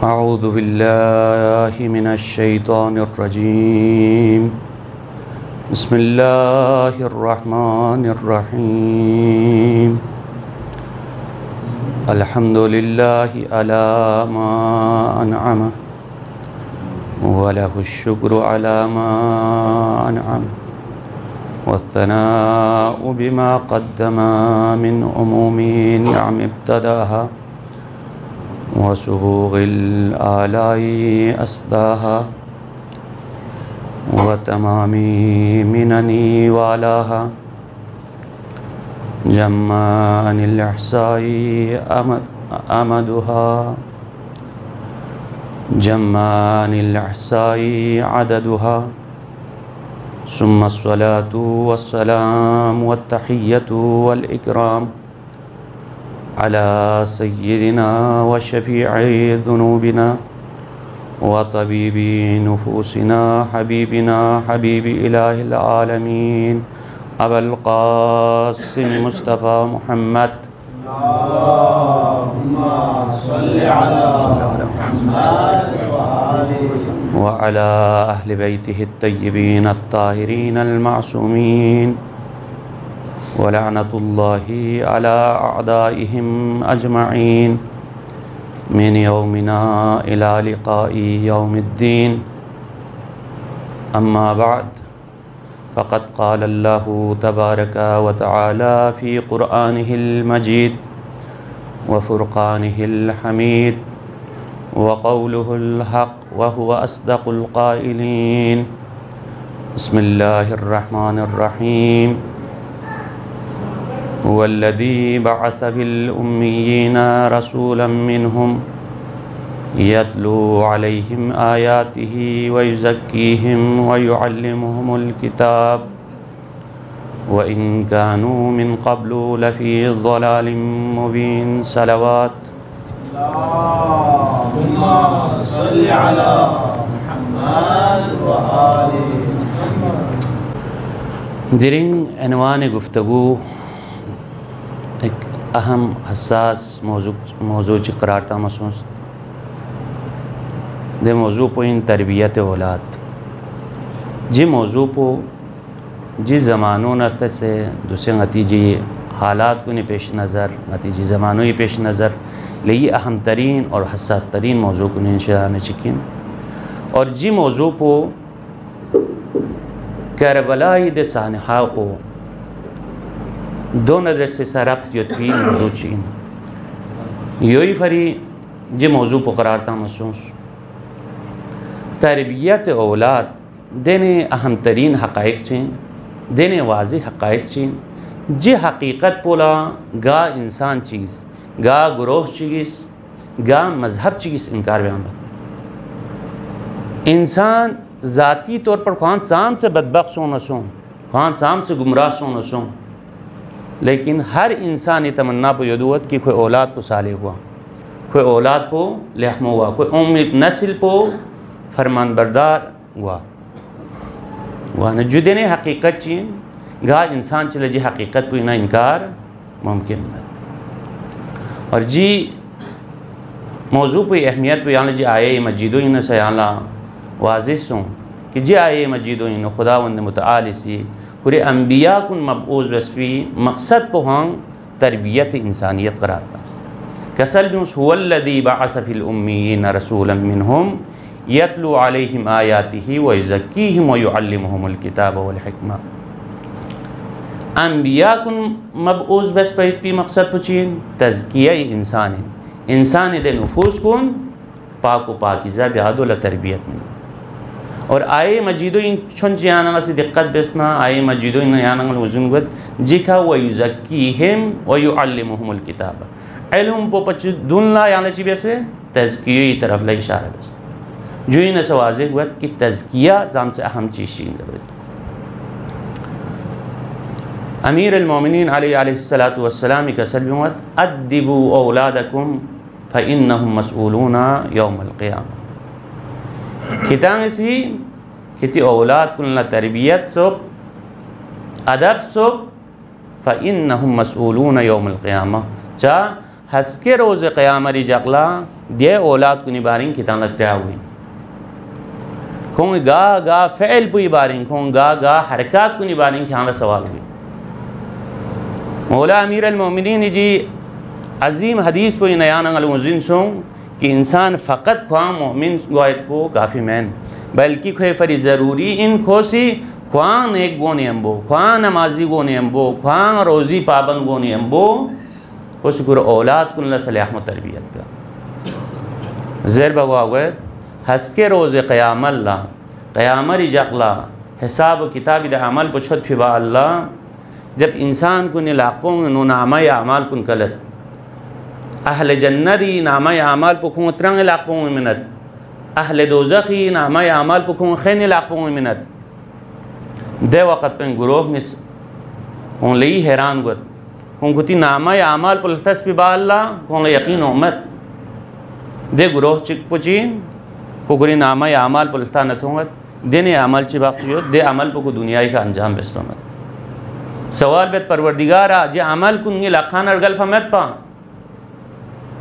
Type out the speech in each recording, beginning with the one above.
अऊज़ु बिल्लाहि मिनश शैतानिर रजीम। बिस्मिल्लाहिर रहमानिर रहीम। अल्हम्दुलिल्लाहि अला मा अनअम व लहुश शुक्रु अला मा अनअम वस्सनाउ बिमा क़द्दमा मिन उमूमी निअम इब्तदाहा वसुबूगिल आलाई अस्दाहा व तमामी मिननी वालाहा जम्मानिल ihसाई अमदुहा जम्मानिल ihसाई अददुहा सुम्मा अस्सलातु वस्सलामु वत्तहिय्यतु वल इकराम अला सय्यिदिना व शफी'i दुनूबिना व तबीबी नुफूसिना हबीबिना हबीबि इलाहिल आलमीन अबुल क़ासिम मुस्तफ़ा मुहम्मद व अला अहलि बैतिहि अत्तय्यिबीन अत्ताहिरीन अल-मासूमीन व लअनतुल्लाहि अला अअदाइहिम अजमईन मिन यौमिना इला लिक़ाई यौमिद्दीन। अम्मा बअद फ़क़द क़ालल्लाहु तबारक व तआला फ़ी क़ुरआनिहिल मजीद व फ़ुरक़ानिहिल हमीद व क़ौलुहुल हक़ व हुवा अस्दक़ुल क़ाइलीन। बिस्मिल्लाहिर रहमानिर रहीम। वल्लज़ी बअस फ़िल उम्मिय्यीना रसूलन मिनहुम यत्लू अलैहिम आयातिही व युज़क्कीहिम व युअल्लिमुहुमुल किताब व इन कानू मिन क़ब्लु लफ़ी ज़लालिम मुबीन। सलवात अल्लाहुम्मा सल्लि अला मुहम्मद व आलि मुहम्मद। ज़रीन अनवान गुफ्तगू एक अहम हसास मौजू करारता महसूस दे मौजू पो इन तरबियत औलाद जी मौजू पो जी ज़मानों नत से दूसरे नतीजे हालात को पेश नज़र नतीजे ज़मानों पेश नज़र ले अहम तरीन और हसास तरीन मौजू को इंशाअल्लाह चिकिन और जी मौजू पो करबलाई दे सानहा को दो नज़र से सरब्त योथी मौजू चीन योई फरी जे मौजू पर करारता महसूस तरबियत औलाद देने अहम तरीन हक़ाइक़ चीन देने वाज़े हक़ाइक़ चीन जे हकीकत पोला गा इंसान चीज़ गा गुरोह चीज़ गा मज़हब चीज़ इनकार बयान इंसान ज़ाती तौर पर ख्वान साम से बदबख्त सो न सो ख्वान साम से गुमराह सो न सो लेकिन हर इंसान तमन्ना पर यदुवत कि कोई औलाद को साले हुआ कोई औलाद को लहम हुआ कोई उम्मीद नस्ल को फरमान बरदार हुआ वह न जुदे हकीकत चीन गा इंसान चले जी हकीकत पर ना इनकार मुमकिन है और जी मौजू पर अहमियत पर यहाँ जी आए मजीदो इन से यहाँ वाज़ेह सों कि जी आए मजीदो इन खुदावंद मुतआल सी पूरे अम्बिया कुन मबऊज़ वस्फ़ी मकसद को हाँ तरबियत इंसानियत कराता कसल भी हुवल्लज़ी बअस फ़िल उम्मिय्यीना रसूलन मिनहुम यत्लू अलैहिम आयातिही व युज़क्कीहिम व युअल्लिमुहुमुल किताब वल हिकमा। अम्बिया कुन मबऊज़ वस्फ़ी मकसद पुचीन तज़किया इंसान दे नुफूस कुन पाक व पाकीज़ा बिआदुल तरबियत में और आए मजीदो इन छुन याना से दिक्कत बेसना आए मजीदो इन याना वजुनगत जिखा व युज़क्कीहिम व युअल्लिमुहुमुल किताब इल्म पो पच दुनला याना ची बेसे तज़किया की तरफ ला इशारा बेस जो इन से वाज़ेह हुआ कि तज़किया जाम से अहम चीज़ अमीर अल-मोमिनीन अलैहिस्सलातु वस्सलाम का सल्लत अद्दिबू औलादकुम फ़इन्नहुम मसऊलूना यौमल क़ियामा खितांग सी खिती औलाद कुल तरबियत सोब अदब सोब फ़इन्नहुम मसऊलून यौमुल क़ियामा चा हंस के रोज़ क़यामत जकला दे औलाद को निबारिंग की तानत क्या हुई खों गा गा फ़ैल पुई बारिंग खों गा गा हरकत को निबारिंग ख्याल सवाल हुई। मौला अमीर अल-मोमिनीन जी अज़ीम हदीस पुई नयान अलमुज़िन सों कि इंसान फ़कत ख्वां मोमिन गोयत को काफ़ी मैन बल्कि खे फरी ज़रूरी इन खोसी ख्वां नेक गोने अम्बो ख्वां नमाजी गोने अम्बो ख्वां रोज़ी पाबंद गोने अम्बो खुश गुर औलाद कुल्ला सलाह तरबियत का ज़ेर बवावत हंस के रोज़ क़यामत क़यामत जकला हिसाब किताब अमल पुछत फिबा अल्लाह जब इंसान को लापों नो नामा अमाल कुन कलत अहल जन्नती नामा अमाल पुखूँ तरंग लापों मिनत अहल दोज़खी नामा अमाल पुखूँ खैन लापों मिनत दे वक़्त पे गुरोह मिस उन लई हैरान गुत उन गुती नामा अमाल पुलतस फिबा अल्लाह कौन यकीन उम्मत दे गुरोह चिक पुचीन को गुरी नामा अमाल पुलता न थोंगत दिन अमल ची बाक़ी दे अमल को दुनियाई का अंजाम बेस्पमत सवाल बेत परवरदिगारा जे अमल कुंगे लखान अर्गल फमत पा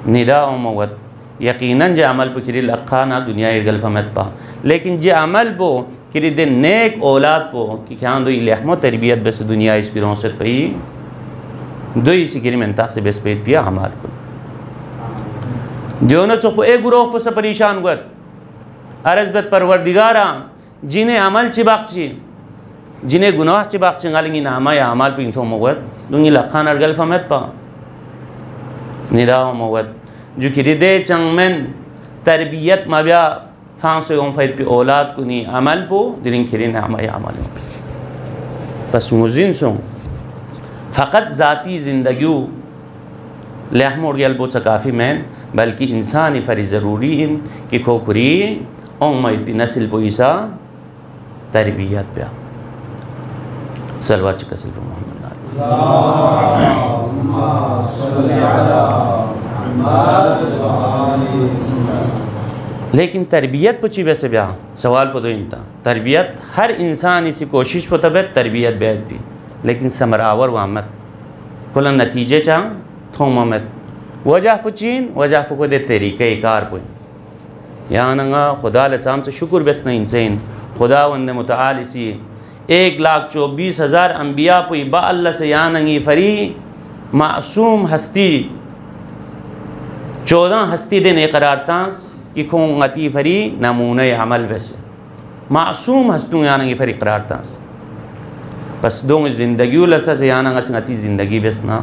निदा उमवत यकीनन जे अमल पर किरी लखाना दुनियाई अर्गल फमत पा लेकिन जे अमल बो किरी दे नेक औलाद पो कि क्या दो इलहमो तरबियत बेस दुनिया इसकी रोसत पई दो इसी गिरी में से बेस पेट पिया हमार को दोनों चुप एक गुरोह पर से परेशान गुत अर्ज़ बेत परवरदिगारा जिन्हें अमल चिबाकची जिन्हें गुनाह चिबाकची गालेंगी नामा या अमल पे इंथो मोगत दुंगी लखान अर्गल फमत पा निदाव मोगत जो किरिदे चंगमन तरबियत मबिया फांसो यों फैद पे औलाद को नहीं अमल पो दिरिंग खिरी नामा या अमल बस मुजिन सो फ़कत ज़ाती ज़िंदगी लहम उड़ गया बोचा काफ़ी मैन बल्कि इंसान फरी ज़रूरी इन कि खोखरी ओमैत नस्ल पोईसा तरबियत पे सलवात कसल मोहम्मद लेकिन तरबियत पुची वैसे ब्याह सवाल पो दो इंता तरबियत हर इंसान इसी कोशिश को तब तरबियत बैत भी लेकिन समरावर वामत खुला नतीजे चाह थोमत वजह पुचीन वजह को दे तरीक़े कार पुई यहाँ नंगा खुदा लचाम से शुक्र बेस नहीं इंसान खुदा वंदे मुताल इसी 1,24,000 अम्बिया पुई बा अल्लाह से यहाँ नंगी फरी मासूम हस्ती 14 हस्ती देने करार तांस कि खों गती फरी नमूने अमल वैसे मासूम हस्तूँ यहाँ नंगी फरी करार तांस बस दो ज़िंदगी लता से यहाँ नंगा सिंगती ज़िंदगी बेसना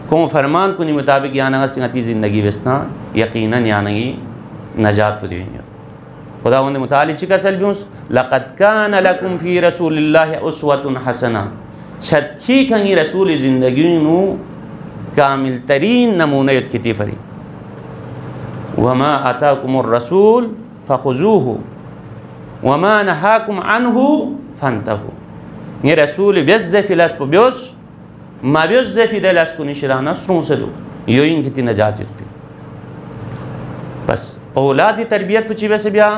कौन फरमान कुनी मुताबिक यहाँ नंगा सिंगती ज़िंदगी बेसना यकीनन यहाँ नंगी नजात पुदी खुदा वंदे मुताली चिका सलब्यूस लक़द कान लकुम फ़ी रसूलिल्लाहि उस्वतुन हसना छतखी खंगी रसूल ज़िंदगी नु कामिल तरीन नमूने किती फरी वमा अताकुमुर रसूल फ़ख़ुज़ूहु वमा नहाकुम अन्हु फ़ंतहू ये रसूल बेज़्ज़े फ़िलस पो ब्योस मा बेज़्ज़े फ़िदलस को निशराना सरों से दो यो इन किती नजात भी बस औलादी तरबियत पुची वैसे ब्या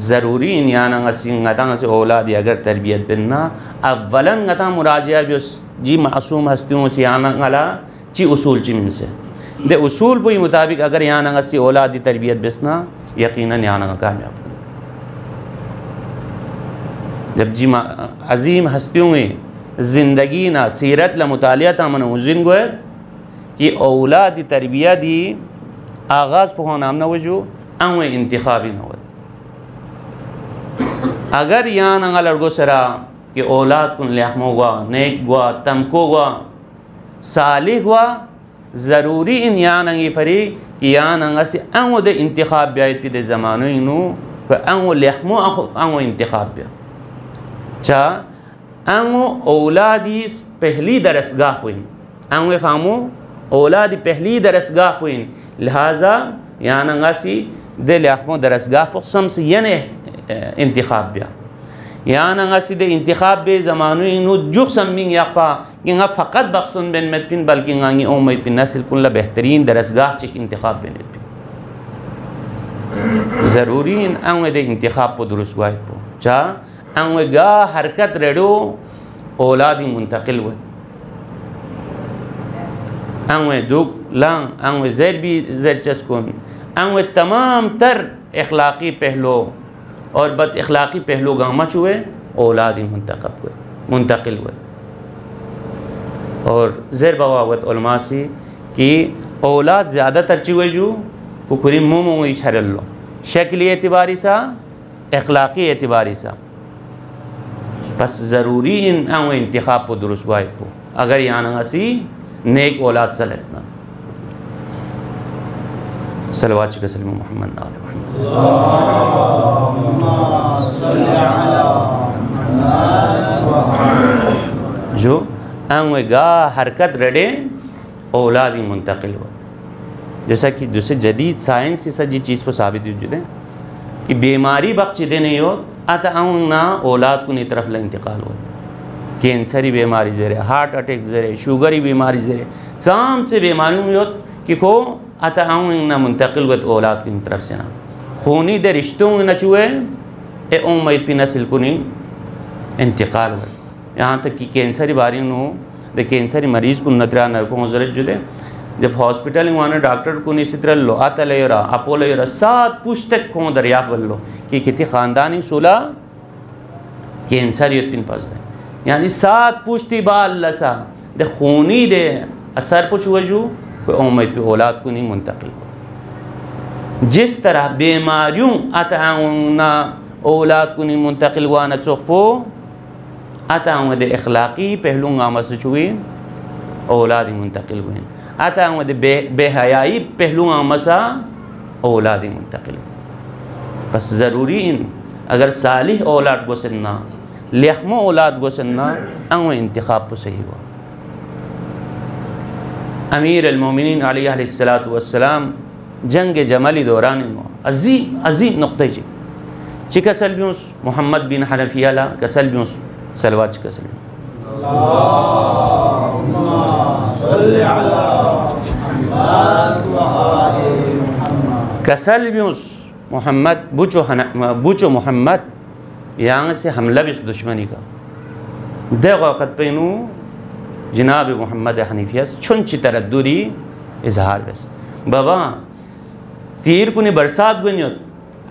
ज़रूरी इन याना गता से औलादी अगर तरबियत बिन्ना अव्वलन गता मुराजिया बिस जी मासूम हस्तियों से याना गला ची उसूल ची मिन से दे उसूल पुई मुताबिक अगर याना सी औलादी तरबियत बिसना यकीनन याना कामयाब जब जी अज़ीम हस्तियों में ज़िंदगी ना सीरत ला मुतालिया ता मन उजिन गोए कि औलादी तरबियत दी आगाज़ पहुँ नाम न वजू अवे इंतखाबी न हो अगर यहाँ नंगा लड़गो सरा कि औलाद कुन लहमो हुआ नेक हुआ तमको हुआ सालिह हुआ ज़रूरी इन यहाँ नंगी फरी कि यहाँ नंगा से अवो दे इंतखाब ब्यायत पी दे ज़मानो इनू अवो लहमो अवो इंतखाब ब्या चा अवो औलादी पहली दरसगाह हुई अवो फामो औलादी पहली दरसगाह हुई लिहाजा यहाँ नंगासी दे लहमो दरसगाह पसम से यन इंतखाब ब्या यहाँ नंगासी दे इंतखाब बे ज़मानो इनू जुख सम्मिंग यापा कि nga फ़कत बख्तुन बिन मत पिन बल्कि ngangi उम्मीद पिन नस्ल कुल्ला बेहतरीन दरसगाह चिक इंतखाब बिन पिन ज़रूरी इन अंग दे इंतखाब पो दुरुस्त वाहिद पो चा अंग गा हरकत रेडो औलादी मुंतकिल वत अंग दुख लंग अंग ज़र भी ज़र चस्कुन अंग तमाम तर अखलाक़ी पहलू और बद अखलाक़ी पहलू गामा चुए औलाद मुंतकिल हुए। और ज़र बवावत उलमा से कि औलाद ज़्यादातर चुए जो कुकुरी मुँह छरल लो शक्ली एतबारी सा अखलाक़ी एतबारी सा बस ज़रूरी इन अंग इंतखाब को दुरुस्त हुआ है अगर यहाँ असी नेक औलाद चलतना सलवात कसलम मोहम्मद जो अंगा हरकत रडे औलाद मुंतकिल हुआ। जैसा कि दूसरे जदीद साइंस से सजी चीज़ को साबित है कि बीमारी बख्शिदे नहीं हो अत ना औलाद को नहीं तरफ ला इंतकाल हो कैंसरी बीमारी ज़रे हार्ट अटैक ज़रे शुगरी बीमारी ज़रे चाम से बीमारियों में हो कि को अत ना मुंतकिल हुआ औलाद की तरफ से ना खूनी दे रिश्तों न चुए ए उम्मीद पी नस्ल को नहीं इंतकाल हुआ। यहाँ तक कि कैंसरी बारी हो दे कैंसरी मरीज़ को नतरा नरकों ज़रूरत जुदे जब हॉस्पिटल में वहाँ डॉक्टर को नहीं सितर लो आता ले रहा अपोलो रहा 7 पुश्त तक को दरियाफ़ बल लो कि कितनी ख़ानदानी सोला कैंसर युद्ध पास रहे यानी 7 पुश्ती बाल लसा दे खूनी दे असर पुछ वजू कोई उम्मीद पे औलाद को नहीं मुंतकिल हो। जिस तरह बीमारियों अताउना औलाद को नहीं मुंतकिल हुआ न चौपो अताउन दे अखलाक़ी पहलू गामा से चुए औलाद मुंतकिल हुए अताउन दे बेहयाई पहलू मसा औलाद मुंतकिल। बस ज़रूरी इन अगर सालिह औलाद को सन्ना लेखमो औलाद को सन्ना अंग इंतखाब को सही हुआ। अमीर अल-मोमिनीन अलैहिस्सलातु वस्सलाम जंग जमली दौरान अजीम अजीम नुक्ते चिकसल ब्यूस मोहम्मद बिन हनफिया कसल ब्यूस सलवात कसल कसल ब्यूस मोहम्मद बुचो मोहम्मद यहाँ से हमला भी दुश्मनी का दे वक़्त पेनू जनाब मोहम्मद हनीफिया से छुंची तरद्दुदी इजहार बस बाबा तीर को नहीं बरसात को नहीं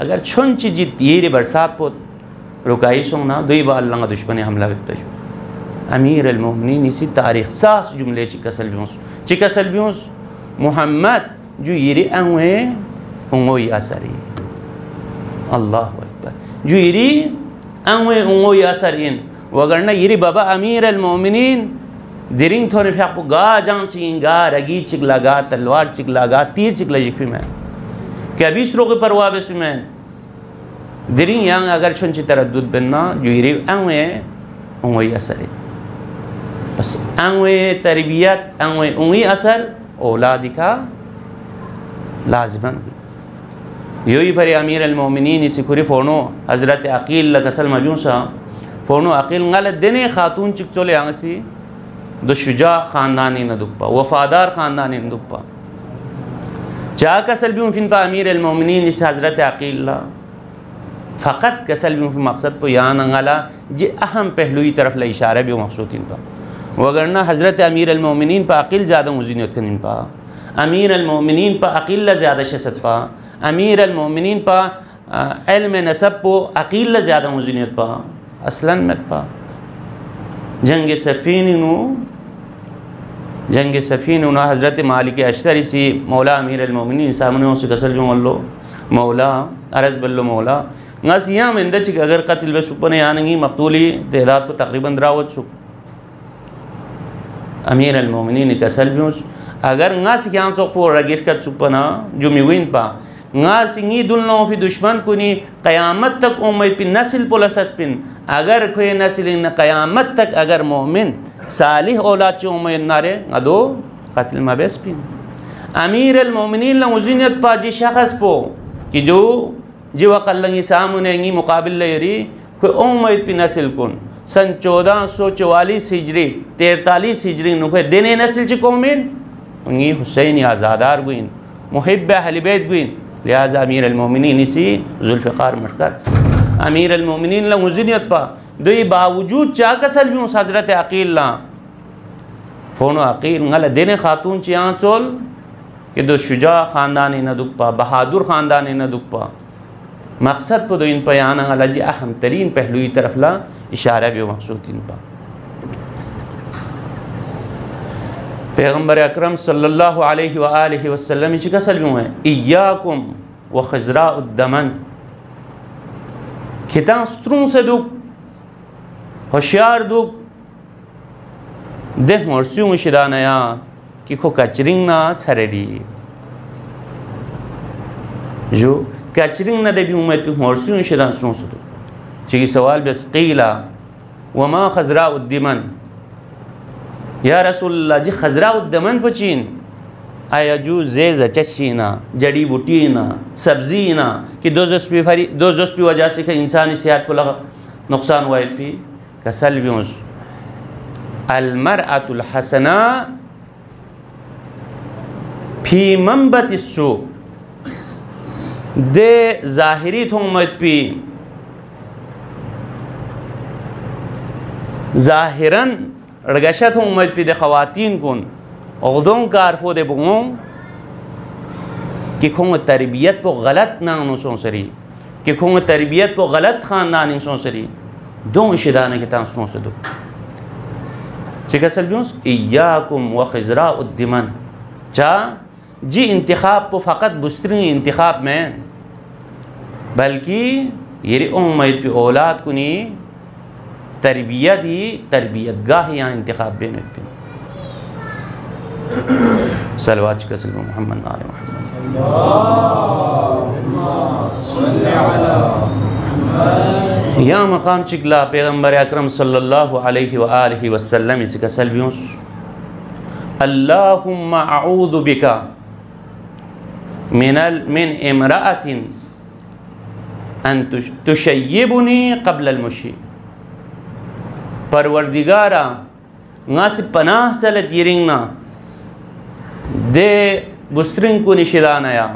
अगर छुंची जी तीर बरसात पोत रुकाई सोंग ना दुई बार लंगा दुश्मनी हमला पेशो अमीर अल-मोमिनीन इसी तारीख सास जुमले चिकसल ब्यूस मोहम्मद जो यरी अंगे उंगोई असरी अल्लाह अकबर जो यरी अंगे उंगोई असर इन वगरना यरी बाबा अमीर अल-मोमिनीन दिरिंग थोड़े फ्यापो गा जान चिंगा रगी चिकला गा तलवार चिकला गा तीर चिकला जिक्फी में क्या 20 रोग परवाह बस में दिरिंग यांग अगर छुंची तरद्दुद बनना जुइरी अंगे उंगोई असर बस अंगे तरबियत अंगे उंगी असर औलाद का लाजमन योई पर अमीर अल-मोमिनीन इसी खुरी फोनो हज़रत अकील लगसल मजूसा फोनो अकील गलत देने खातून चिक चोले आंगसी दो शुजा ख़ानदानी न दुप्पा वफ़ादार ख़ानदानी न दुप्पा चा कसल भी फिन पा अमीर अल-मोमिनीन इस हज़रत अकील फ़कत कसल भी मकसद पर यहाँ नंगाला जे अहम पहलू तरफ ला इशारा भी मकसूद इन पा वगरना हज़रत अमीर अल-मोमिनीन पा अकील ज़्यादा मुज़ीनियत कन पा अमीर अल-मोमिनीन पा अकील ज़्यादा शसत पा अमीर अल-मोमिनीन पा इल्म नसब पो अकील ज़्यादा मुज़ीनियत पा असलन मत पा जंग सफ़ीन ना हज़रत मालिक अशतरी सी मौला अमीर अल-मोमिनीन सामने से कसल जो मल्लो मौला अरज़ बल्लो मौला ngasiya mende chik agar qatil be supane yangi maqtuli तादाद तो तकरीबन रावत सुप अमीर अल-मोमिनीन कसल ब्यूस अगर ngasi क्या चोपो रगिर का सुपना जो मिविन पा ngasi दुलनो फिर दुश्मन को नी क़यामत तक उम्मीद पिन नस्ल पोलस्तपिन अगर कोई नस्ल न क़यामत तक अगर मोमिन सालिह औलाद ची उम्मीद नारे अदो कत्ल मबेस पिन अमीर अल-मोमिनीन ला मुज़ीनियत पा जी शख्स पो कि जो जी वक़ल्लंगी सामुनेंगी मुकाबिल यरी कोई उम्मीद पिन नस्ल कुन सन 1444 हिजरी 43 हिजरी नुखे देने नस्ल ची कौमिन उंगी हुसैन आज़ादार गुइन मुहिब अहल बैत गुइन लिहाजा अमीर अल-मोमिनीन इसी ज़ुल्फ़िकार मरकज़ अमीर अल-मोमिनीन ला मुज़ीनियत पा दोई बावजूद चा कसल भी हज़रत अकील ला फ़ोनो अकील गला देने खातून चियाँ चोल कि दो शुजा ख़ानदान न दुख पा, बहादुर ख़ानदान न दुख पा। मकसद पर दो इन पर आना अला जी अहम तरीन पहलू की तरफ ला इशारा भी मकसूद इन पा। पैगम्बर अकरम सल्लल्लाहु अलैहि व आलिहि वसल्लम इसी कसल यूँ है इय्याकुम व खज़रा उद्दमन, खिता स्त्रों से दुख होशियार दुख देह मोरसियों शिदा नया कि खो कचरिंग ना छरेरी जो कचरिंग न दे भी उम्मीद पे मोरसियों शिदा स्त्रों से दुख। चीज़ सवाल बस क़ीला वमा खज़रा उद्दमन, या रसूलल्लाह जी खज़रा उद्दमन पचीन आया जू ज़ेज़ चशीना जड़ी बूटीना सब्ज़ी ना कि दो जुज़ की वजह से इंसानी सेहत को लगा नुकसान हुआ थी कसल व्यूस अलमरअतुल हसना फी मंबतिस्सू दे ज़ाहिरी थोंमत पी ज़ाहिरन रगशत उम्मीद पे दे ख़वातीन कुन उगदों का अरफो दे बुगों कि खोंग तरबियत को गलत नानों सोसरी कि खोंग तरबियत को गलत ख़ानदानी सोसरी दो शिदाने के तांसरों से दो ठीक असल ब्यूस इय्याकुम व खज़रा उद्दमन चा जी इंतखाब को फ़कत बुस्तरी इंतखाब में बल्कि ये उम्मीद पे औलाद कुनी तरबियत ही तरबियत गाह यहाँ इंतखाब बेन सलवात का सल्लल्लाहु मोहम्मद आले मोहम्मद यहाँ मकाम चिकला पैगम्बर अकरम सल्लल्लाहु अलैहि व आलिहि वसल्लम इसी का सल्व्यूस अल्लाहुम्मा अऊदु बिका मिन इमराअतिन अन तुशय्यिबुनी क़ब्ल अल-मुशी, परवरदिगारा गास पनाह सलत यरिंगना दे बुस्त्रिंग को निशिदानया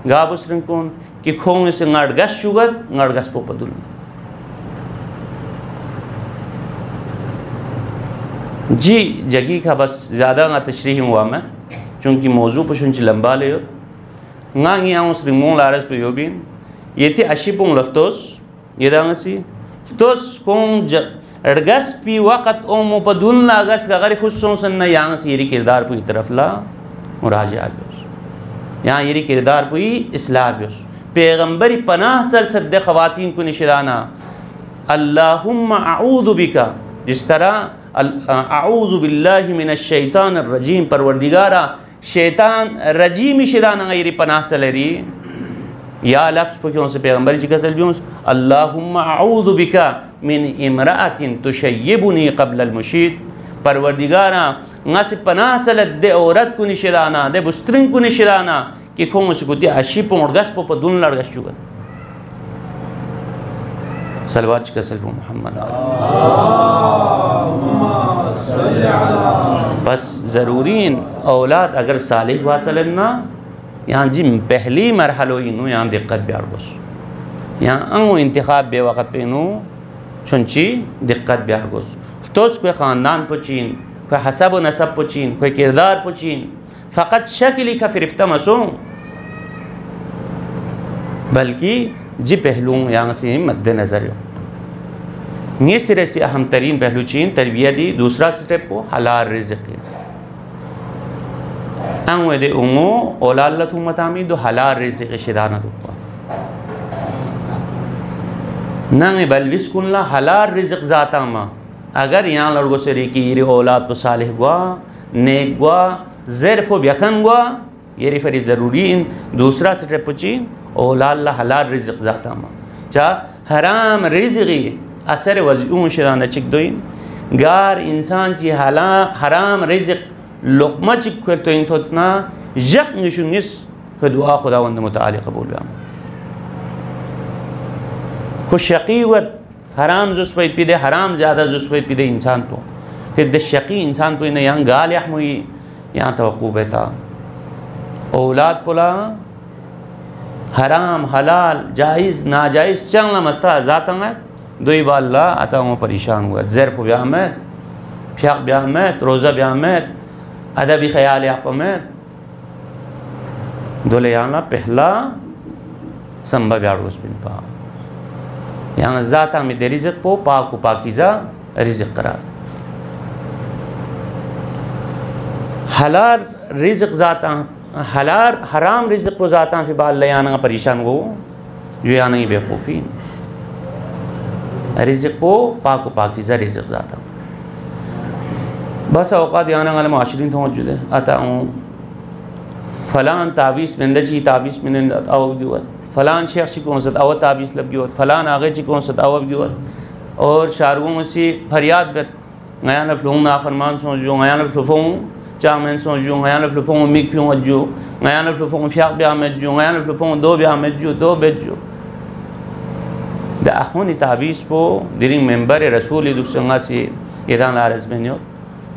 गा बुस्त्रिंग कुन कि खोंग से गाड़गस शुगत गाड़गस पो पदुल जी जगी का बस ज़्यादा गा तशरीह हुआ मैं चूँकि मौजू पशुंच लंबा ले गा गिया उस रिमों लारस पे यो बिन ये थी अशिपों लगतोस ये दांगसी तोस खोंग अड़गस पी वक़्त ओमो पदुल लागस अगर खुशों सन्ना यहाँ से ये किरदार पुई तरफ ला मुराजा बियोस यहाँ ये किरदार पुई इस्लाह बियोस पैगम्बरी पनाह सल सद्दे ख़वातीन को निशिदाना अल्लाहुम्मा अऊदु बिका जिस तरह अऊज़ु बिल्लाहि मिनश शैतानिर रजीम परवरदिगारा शैतान रजीम शिदाना ये पनाह चलेरी या लफ्ज़ पर क्यों से पैगम्बर जी का सल्यूस अल्लाहुम्मा अऊज़ु बिका मिन इमराअतिन तुशय्यिबुनी क़ब्ल अल-मुशीत, परवरदिगारा गा से पनाह सलत दे औरत को निशिदाना दे बुस्त्रिंग को निशिदाना कि खों से कुछ अशी पोड़गस पो पदुन लड़गस चुगत सलवात का सल्लु मोहम्मद बस ज़रूरी औलाद अगर सालिह बात चलना यहाँ जी पहली मरहलो इनू यहाँ दिक्कत ब्यार गोस यहाँ अंगो इंतखाब बेवक़्त पे इनू चुनची दिक्कत ब्यार गोस तो कोई ख़ानदान पुचीन कोई हसब व नसब पुचीन कोई किरदार पुचीन फ़कत शक्ली का फ़िरफ्ता मसूं बल्कि जी पहलू यहाँ से मद्देनज़र ये सिरे से अहम तरीन पहलू चीन तरबियती दूसरा स्टेप को हलाल रिज़्क़ अंग दे उंगो औलाद मतामी दो हलाल रिज़्क़ शिदाना दुपा नंग बलविस कुल्ला हलाल रिज़्क़ ज़ाता मा अगर यहाँ लड़गो से रेकी ये औलाद तो सालिह गुआ नेक गुआ ज़रफ़ व्यखन गुआ ये रिफरी ज़रूरी इन दूसरा स्टेप पुचीन औलाद हलाल रिज़्क़ ज़ाता मा चा हराम रिज़्क़ी असर वज़ूं शिदाना चिक दोइन गार इंसान की हराम रिज़्क़ लुक़मा चिक कर तो इन थोतना यक निशुंगिस दुआ खुदावंद मुताली कबूल व्याम खुश शकीवत हराम जुस पे पीदे हराम ज़्यादा जुस पे पीदे इंसान तो फिर दे शकी इंसान तो इन्हें यहाँ गाल यहमुई यहाँ तवक्कु बेता औलाद पुला हराम हलाल जायज़ नाजायज़ चंगला मस्ता ज़ाता दुई बाल्ला आता हूँ परेशान हुआ ज़रफ़ ब्यामत फ़्याक़ ब्यामत रोज़ा ब्यामत अदबी ख़याल आप में दोले याना पहला संभव यारोस बिन पा यहाँ ज़ाता में दे रिज़्क़ पो पाक पाकीज़ा रिज़्क़ करार हलाल रिज़्क़ ज़ाता हलाल हराम रिज़्क़ को ज़ाता फिर बाल याना परेशान गो जो याना ही बेवकूफ़ी रिज़्क़ को पाक पाकीज़ा रिज़्क़ ज़ाता बस औक़ात याना वाले माशरीन तो मौजूद है आता हूँ फ़लान तावीज़ मंदजी तावीज़ में आओ फ़लान शेख ची कौन सा अव ताबीज़ लब गियोत फ़लान आगे ची कौन सा अव गियोत और शारुओं से फरियाद बेत गया लफ्लूँ नाफरमान सोचो गया लफ्लूँ चामन सोचो गया लफ्लूँ मिक फ्यूँ अज्जो गया लफ्लूँ फ्याक ब्याह मज्जो गया लफ्लूँ दो ब्याह मज्जो दो बेज्जो द अखोनी ताबीज़ को दिरिंग मेंबर रसूल दुसंगा से इदान लारज़ में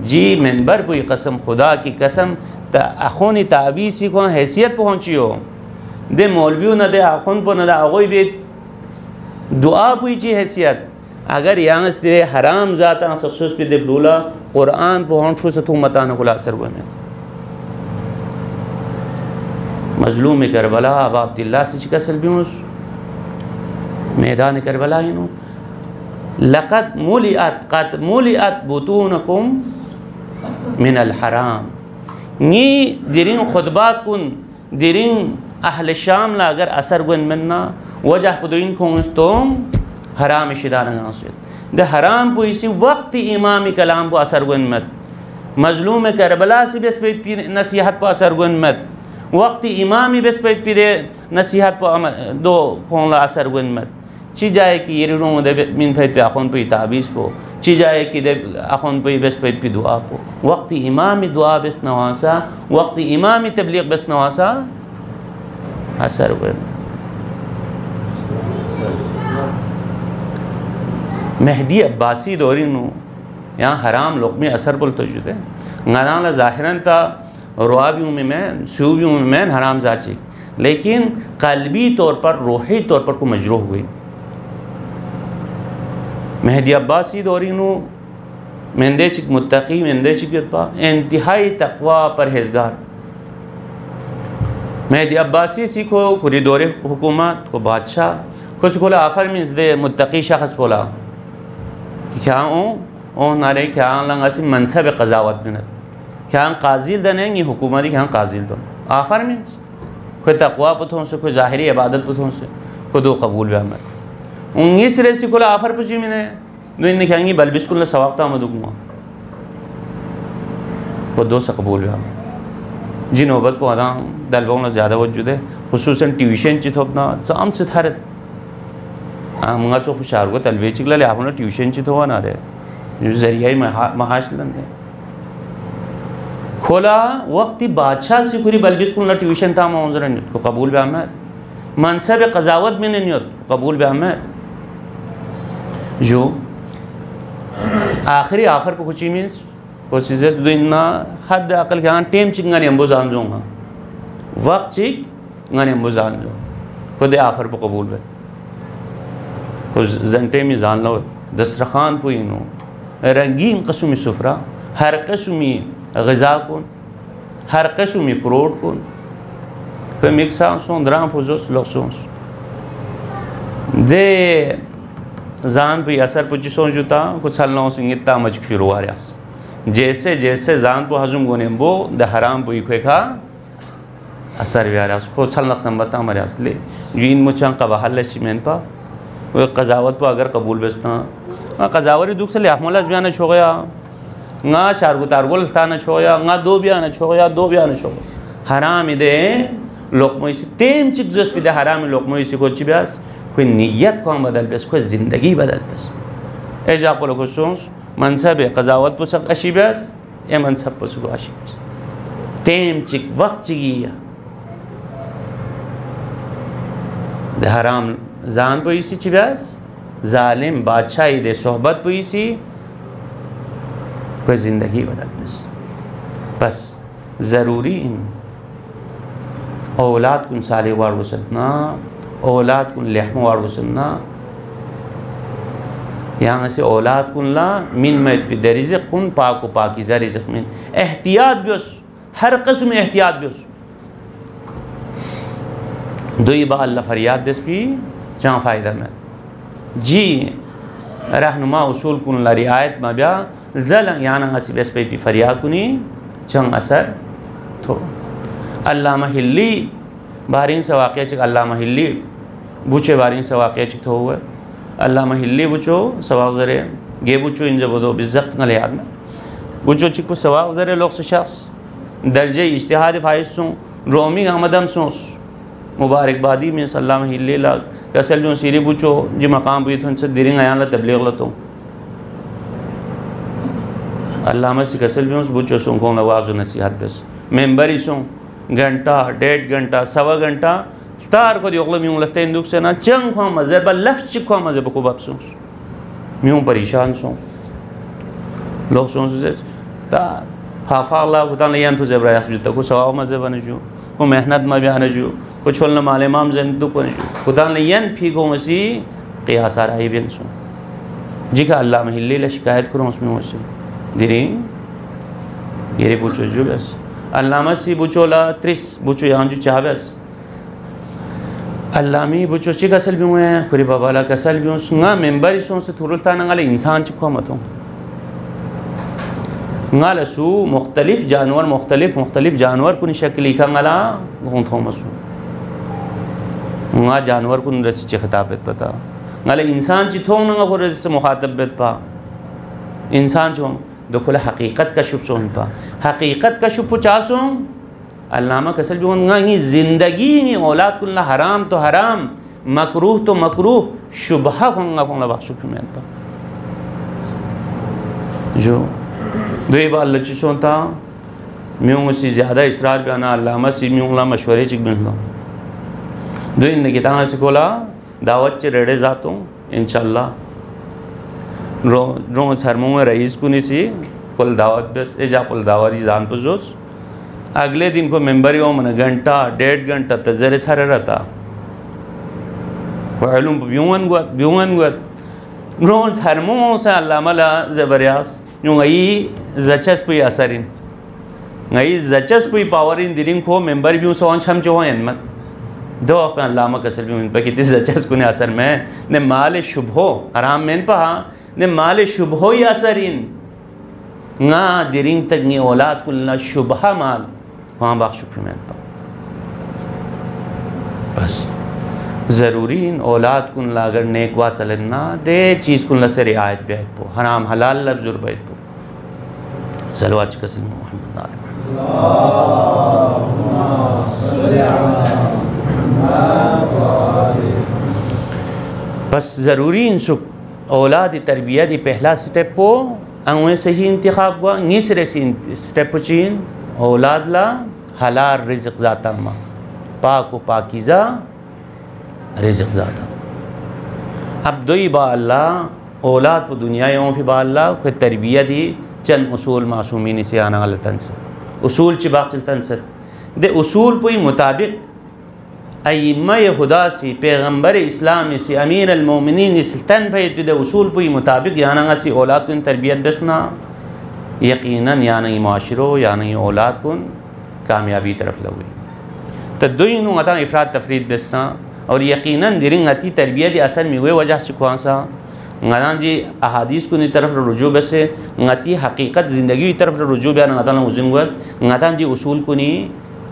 जी मेंबर को कसम खुदा की कसम त अखोनी ताबीज़ को हैसियत पहुँची हो दे मौलवियों न दे आखुन पर न दे आगोई भी दुआ पूछी हैसियत अगर यहाँ से हराम ज़ाता सक्सोस पे दे लूला कुरान पहुँचो से तुम मताना कुला असर हुए में मजलूम करबला अब अब्दुल्ला से शिकसल भी हूँ मैदान करबला ही नो लक़द मुलिअत बुतूनकुम मिनल हराम नी दिरिंग खुतबात कुन दिरिंग अहल शाम ला अगर असर गुन मन्ना वजह पुदीन को तुम हराम शिदान द हराम को इसी वक्त इमाम कलाम को असर गुन मत मजलूम करबला से बस पे नसीहत पर असर गुन मत वक्त इमाम बस पे नसीहत पर दो खोला असर गुन मत ची जाए कि ये रूम दे मिन पे अखोन पे ताबीज़ को ची जाए कि दे अखोन पे बस पे दुआ को वक्त इमाम दुआ बस नवासा वक्त इमाम तबलीग बस नवासा असर हुए मेहदी अब्बासी दौरी नो यहाँ हराम लोग में असर बोल तो जुदे गनाला ज़ाहिरन ता रुआबियों में मैं सूबियों में मैं हराम जाची लेकिन कल्बी तौर पर रूही तौर पर को मजरूह हुई मेहदी अब्बासी दौरी नो मेंदे चिक मुत्तकी मेंदे चिक इंतहाई तकवा परहेज़गार मेहदी अब्बासी सीखो पूरी दौरे हुकूमत को बादशाह कुछ बोला आफर मीन्स दे मुत्तकी शख्स बोला कि क्या ओ नारे क्या लंगा सी मनसब क़ज़ावत मिनत क्या काजिल दनेंगी हुकूमती क्या काजिल दन आफर मीन्स कोई तकवा पुथों से कोई ज़ाहिरी इबादत पुथों से कोई दो कबूल व्यामत उन्नीस रेसी को आफर पुची मैंने दो इन कहेंगी बल्बिस्कुल सवाबता मदुगुआ को दो से कबूल व्यामत जी नौबत को अदा दलबों ज़्यादा वजूद है खुसूसन ट्यूशन चिथोपना चाम से थारत आमगा चो खुशार को तलबे चिकला ले आपने ट्यूशन चिथोवा ना रहे जो जरिया महाशलन दे खोला वक्ती बादशाह से पूरी बल्बिस्कुल ना ट्यूशन था मौजर को कबूल बे अहमद मनसब क़ज़ावत में नहीं कबूल बे अहमद जो आखिरी आफर पर कुछ मीन्स कोशिश दुना हद अकल के हाँ टेम चिक गाने अम्बो जान जोंगा वक्त चिक गाने अम्बो जान जो खुद आफर पर कबूल बे कुछ जंटे में जान लो दस्तरखान पुइनो रंगीन कस्म सुफरा हर कस्मी ग़िज़ा कुन हर कस्मी फ्रूट कुन कोई मिक्सा सोन द्राम फुजोस लक्सोस दे जान पे असर पुची सोचता कुछ हल्ला सिंगिता मच शुरू आ रहा जैसे जैसे जान को हजम गोने बो द हराम पुई खा असर भी आ रहा उसको छल नक्समता हमारे असले जो इन मुचां का बहल चिमेन पा वो क़ज़ावत पर अगर कबूल बेचता क़ज़ावरी दुख से लिहामलस बयान छोया ना शारगु तारगुल ताना छोया ना दो बयान छोया दो बयान छो हराम इदे लोकमोई से टेम चिक जोस पिदे हराम लोकमोई से कोई ब्यास कोई नीयत को बदल बेस कोई ज़िंदगी बदल बेस ए जा को लोग सोच मनसब क़ज़ावत पुसक अशीब्यास ए मनसब पुसक अशीब्यास टेम चिक वक्त चिगिया द हराम जान पुईसी चिब्यास जालिम बादशाही दे सोहबत पुईसी कोई ज़िंदगी बदल बस ज़रूरी इन औलाद कुन साले वार गुसतना औलाद कुन लहम वार गुसतना यहाँ से औलाद कुन ला मिन में रिज़्क़ कुन पाक पाकीज़ा रिज़्क़ मिन एहतियात बेस हर कस्म एहतियात बेस दुई बा अल्लाह फरियाद बेस भी चा फ़ायदा में जी रहनुमा उसूल कुन ला रियायत में ब्या जल याना हसी बेस पे फरियाद कुनी चंग असर तो अल्लामा हिल्ली बारिंग से वाक़या चिक अल्लामा हिल्ली बुचे बारिंग से वाक़या चिक तो हुआ अल्लामा हिल्ली बुचो सवाक ज़रे गे बुचो इन जबो बिज़्ज़त गले याद में बुचो चिक को सवाक ज़रे लोग से शख्स दर्जे इज्तिहाद फ़ाइज़ सों रोमी आमदम सोस मुबारकबादी में सल्लाम हिल्ले ला कसल जो सीरी बुचो जी मकाम भी तो दिरिंग आयान ला तबलीग लतो अल्लामा से कसल भी बुचो सों को नवाज़ नसीहत बस मेंबरी सों घंटा 1.5 घंटा 1.25 घंटा स्टार को दियोगलो म्यूं लगते हैं दुख से ना चंग को मज़हब लफ्ज़ चिक को मज़हब को बाप सों म्यूं परेशान सों लोग सों से ता फाफा अल्लाह खुदा ने यान तो ज़बरा यास जुता को सवाब मज़हब ने जो को मेहनत में बयान जो को छोलना माले माम जन दुख ने जो खुदा ने यान फीको मसी क़ियास आ रही बिन सों जी का अल्लाह में हिल्ले ला शिकायत करूँ उसमें उसे दिरी ये पूछो जो बस अल्लामा सी बुचोला 30 बुचो यहाँ जो चाह बस अल्लामी बुचो चिक असल भी हुए हैं कुरी बाबाला कसल भी हूँ मेंबर इसों से थुरलता नंगाले इंसान चिको मत हूँ नगालसू मुख्तलिफ जानवर कुनी शक्ल का नगाला घूम थो मसू नगा जानवर कुन रसी चे खिताबत पता नगाले इंसान चिथो नगा को रसी से मुखातबत पा इंसान चो दुखला हकीकत का शुभ सोन पा हकीकत का शुभ चासों अल्लामा कसल जो नगी ज़िंदगी नी औलाद कुल्ला हराम तो हराम मकरूह तो मकरूह शुबहा कोंगा कोंगा बख्शु में पा जो दुई बार लचिशों था म्यूँ से ज़्यादा इसरार बयाना अल्लामा से म्यूँला मशवरे चिक बिन लो दुई ने किताब से खोला दावत चे रेडे जातों इंशाल्लाह रो सरमों में रईस को निसी कुल दावत बस एजा कुल दावरी जान पर जोश अगले दिन को मेंबर यो मन घंटा 1.5 घंटा तजरे छरे रहता फ़ैलुम ब्यून गुत रो सरमों से अल्लामा ला ज़बरयास यूँ गई जचस पुई असरिन गई जचस पुई पावरिन दिरिंग को मेंबर भी सवान छम जो हैं मत दो अपना अल्लामा कसल भी उन पर कितनी जचस को ने असर में ने माल शुभो हराम में पहा ने माल शुभो ही असरिन ना दिरिंग तक नी औलाद कुल्ला शुभा माल वहाँ बाखशुक में पा बस ज़रूरी इन औलाद कुन लागर नेक वा चलना दे चीज़ कुन लसे रियायत बैत पो हराम हलाल लफ्ज़ुर बैत पो सलवात कसम मोहम्मद बस ज़रूरी इन सुख औलाद तरबियत पहला स्टेप पो अंगवे से ही इंतखाब हुआ नीसरे से स्टेप चीन औलाद ला हलाल रिज़्क़ ज़ाता मा पाक व पाकीज़ा रिज़्क़ ज़ाता अब दुई बा अल्लाह औलाद को दुनिया यों भी बा अल्लाह कोई तरबियत ही चंद उसूल मासूमीन से आना वाला तन से उसूल चिबाक चलतन से दे उसूल कोई मुताबिक अइम्मा खुदा से पैगम्बर इस्लाम से अमीर अलमोमिनीन से तन भाई दे उसूल कोई मुताबिक याना सी औलाद को तरबियत बसना यकीनन यानी माशरो यानी औलाद को कामयाबी तरफ लगी तो दुई नु अता इफ़रात तफरीद बसना और यकीनन दिरिंग अति तरबियत असल में वे वजह से कौन सा गना जी अहादीस को तरफ रुजू बसे गति हकीकत ज़िंदगी तरफ रुजू बयान गता उजुंगत गता जी उसूल को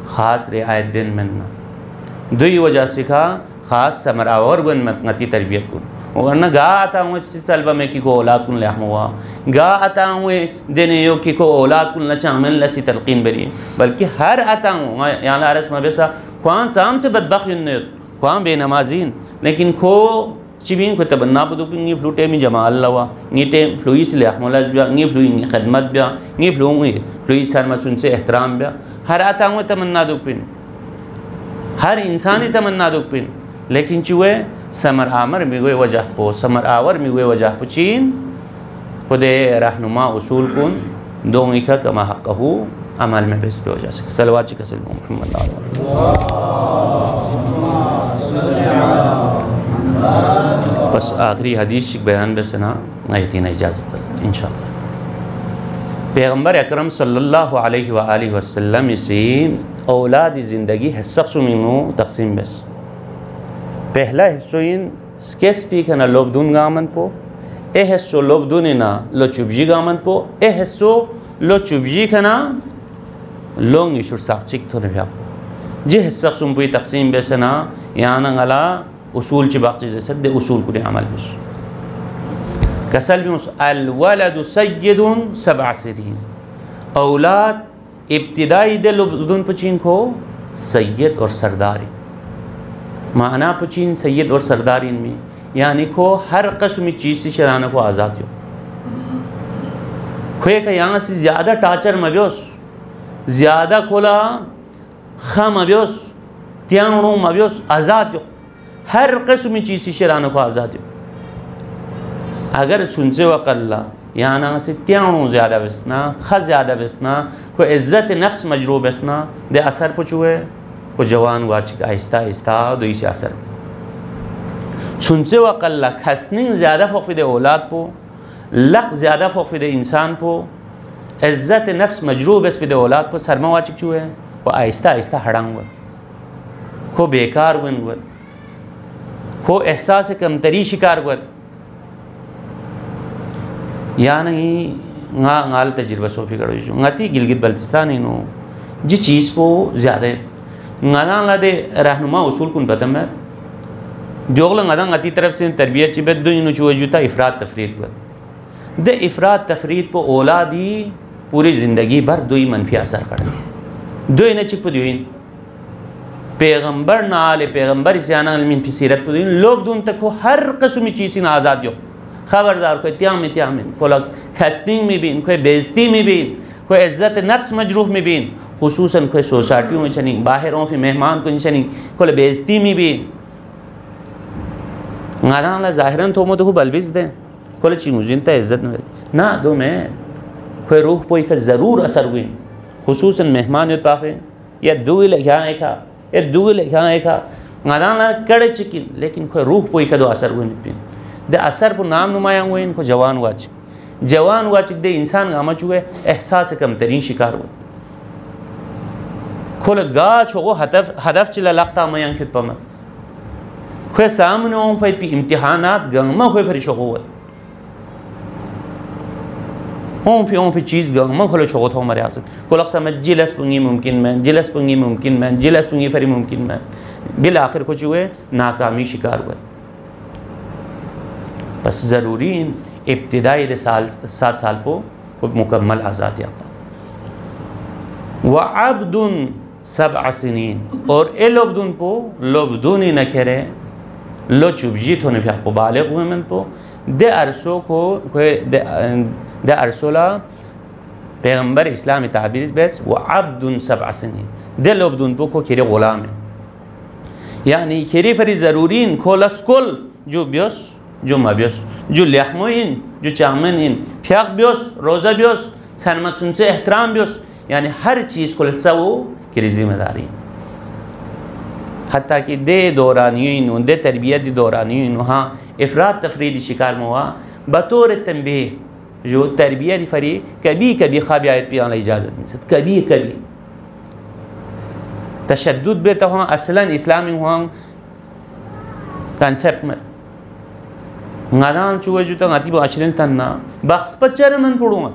ख़ास रियायत दिन मन्ना दुई वजह सिखा ख़ास समरावर गन गति तरबियत को वरना गा आता हूँ सलबा में कि को औलाद कुन लहम हुआ गा आता हूँ देने यो कि को औलाद कुन लचामिल लसी तलकीन बरी बल्कि हर आता हूँ यहाँ आरस मबेसा कौन साम से बदबख्त कौन बेनमाजीन लेकिन खो चिबिन को तबन्ना बुदुपिंगी फ्लूटे में जमा अल्लाह नीटे फ्लूइस ले अहमलज ब्या नी फ्लूइंग खदमत ब्या नी फ्लूंगी फ्लूइस सर मचुन से एहतराम ब्या हर आता हूँ तमन्ना दुपिन हर इंसानी तमन्ना दुपिन लेकिन चुए समर आमर में वे वजह पो समर आवर में वे वजह पुचीन खुदे रहनुमा उसूल कुन दोंगी का कमा हक़हू अमल में बेस पे हो जा सके सलवात कसम मोहम्मद बस आखिरी हदीस बयान बसना आयतीन इजाज़त इंशाअल्लाह पैगम्बर अकरम सल्लल्लाहु अलैहि वसल्लम से औलाद ज़िंदगी है शख्स मिनू तकसीम बस पहला हिस्सो इन स्केस पी कना लोबदून गामन पो ए हिस्सो लोबदून ना लो चुबजी गामन पो ए हिस्सो लो चुबजी कना लोंग इशुर साक्चिक थोने भ्यापो जे हिस्सा सुम्पुई तकसीम बेसना याना गला उसूल ची बाकी जैसे दे उसूल कुरे अमल बिस कसल बिस अल वलदु सय्यदुन सबअ सिरीन औलाद इब्तिदाई दे लोबदून पचीन को सैयद और सरदारी माना पचीन सैयद और सरदारी में यानी को हर कस्म चीज़ से शराना को आज़ाद हो खुए का यहाँ से ज़्यादा टाचर मब्योस ज़्यादा खोला खम मब्योस त्याणु मब्योस आज़ाद हो हर कस्म चीज़ से शराना को आज़ाद हो अगर सुनसे वक़ल्ला यहाँ से त्याणु ज़्यादा बसना ख ज़्यादा बसना को इज़्ज़त नफ्स मजरू बसना दे असर पुचुए को जवान वाचिक आहिस्ता आहिस्ता दुई से असर छुनसे वक़ल्ला खसनिंग ज़्यादा फ़ोक़िद औलाद पो लक ज़्यादा फ़ोक़िद इंसान पो इज़्ज़त नफ्स मजरू बस पिद औलाद पो सरमा वाचिक चुए को आहिस्ता आहिस्ता हड़ांग को बेकार वन को एहसास कमतरी शिकार वत या नहीं गाल तजुर्बा सोफी करो ngati गिलगित बल्तिस्तान इनो जी चीज़ को ज़्यादा गाना लादे रहनुमा उसूल कुन बतम है दोगला गाना ngati तरफ से तरबियत चिबत दो इनो चुआ जुता इफ़रात तफरीद पर दे इफ़रात तफरीद को औलादी पूरी ज़िंदगी भर दो ही मनफी असर कर दो इन्हें चिप दो इन पैगंबर नाले पैगंबर इस्याना अलमीन फिसीरत दो इन लोग दून तक हो हर कस्म चीज़ इन आज़ाद हो खबरदार कोई त्यामिन को खस्तिंग में भी कोई बेइज्जती में भी कोई इज़्ज़त नफ्स मजरूह में भी खुसूसन कोई सोसाइटियों में चनी बाहरों फिर मेहमान को चनी को बेइज्जती में भी गाना ज़ाहिरन तो को बलबिस दें को चिंता इज़्ज़त में ना दो में कोई रूह पोई का ज़रूर असर हुई खुसूसन मेहमान पाफे या दुल यहाँ एका या दुल यहाँ एका गाना कड़े चिकिन लेकिन कोई रूह पोई का दो असर हुई पिन दे असर पर नाम नुमाया हुए इनको जवान वाचिक दे इंसान गामा चुए एहसास कम तरीन शिकार हुए खोल गा छो हदफ चिला लगता मैं अंकित पम खुए सामने ओं फैत पी इम्तिहानात गंगमा खुए फिर छो ओं फिर चीज़ गंगमा खोले छो थो मरे आसत खोल समझ जिलस पुंगी मुमकिन मैं फरी मुमकिन मैं बिल आखिर को चुए नाकामी शिकार हुए बस ज़रूरी इन इब्तिदाई दे 7 साल को मुकम्मल आज़ादी आपा व अब्दुन सबअ सिनीन और ए लोबदुन पो लोबदुन ही न खेरे लो चुबजी थोने भी आपको बालिग हुए मन पो दे अरसों को दे अरसोला पैगंबर इस्लामी ताबीर बेस व अब्दुन सबअ सिनीन दे लोबदुन पो को खेरे ग़ुलाम है यानी खेरी फरी ज़रूरी इन खोलस्कुल जो ब्योस जो मबियोस जो लहमोइन जो चामन फ्याक बियोस रोज़ा बियोस सनमत सुनसे एहतराम बियोस यानी हर चीज़ को लत्सावो की जिम्मेदारी हत्ता कि दे दौरानियों दे तरबियत दौरानियों हाँ इफ़रात तफरीदी शिकार मुआ बतौर तंबीह जो तरबियत फरी कभी कभी ख्वाब आयत पे आला इजाज़त नहीं सकती कभी कभी तशद्दुद बे तो हाँ असलन इस्लामी हुआ कंसेप्ट में गादान चुए जुता गाती बाशरिन तन्ना बख्स पच्चर मन पड़ूंगा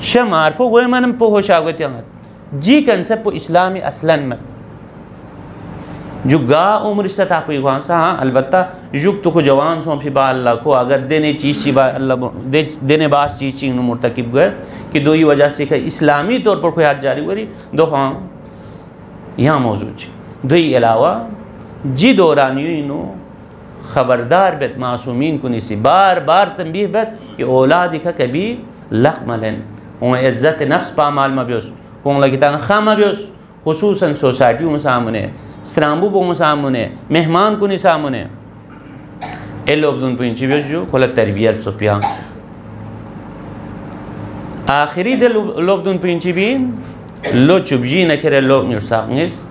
शमारफो गोए मन पो होश आगत जी कंसेप्ट पो इस्लामी असलन में जो गा उम्र सता पे वहाँ सा हाँ अलबत्ता युग तो को जवान सो फिर बा अल्लाह को अगर देने चीज़ ची बा अल्लाह देने बास चीज़ ची मुर्तकिब गए कि दो ही वजह से कि इस्लामी तौर पर कोई हाथ जारी हुई दो हाँ यहाँ मौजूद है दो ही अलावा जी दौरानी नो ख़बरदार बेत मासूमीन को निसी बार बार तंबीह बेत कि औलाद का कभी लक मलन और इज़्ज़त नफ्स पामाल मब्योस कौन लगता खा मब्योस खुसूसन सोसाइटियों में सामने स्त्रांबू बो सामने मेहमान को नहीं सामने ए लोग दुन पिंची बेस जो खोला तरबियत सो प्यार से आखिरी दे लोग दुन पिंची भी लो चुबजी न करे लोग निर्सांगिस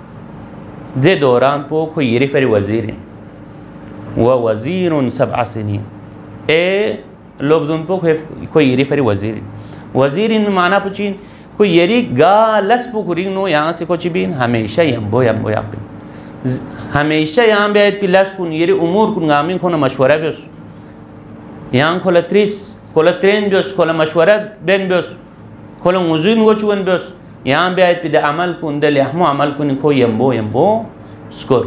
दे दौरान पो कोई येरी फरी वज़ीर व वज़ीर सबअ सिनीन ए लोग दुन पो कोई येरी फरी वज़ीर इन माना पुचीन कोई येरी गा लस पो कुरिंग नो यहाँ से कुछ भी हमेशा यम्बो यम्बो यापिन हमेशा यहाँ बेद पिलास कुन ये उमूर कुन गामी खोना मशवरा बेस यहाँ खोला त्रिस खोला ट्रेन बेस खोला मशवरा बेन बेस खोला मुजुन वचुन बेस यहाँ बेद पिद अमल कुन दल यहमो अमल कुन खो यम्बो स्कोर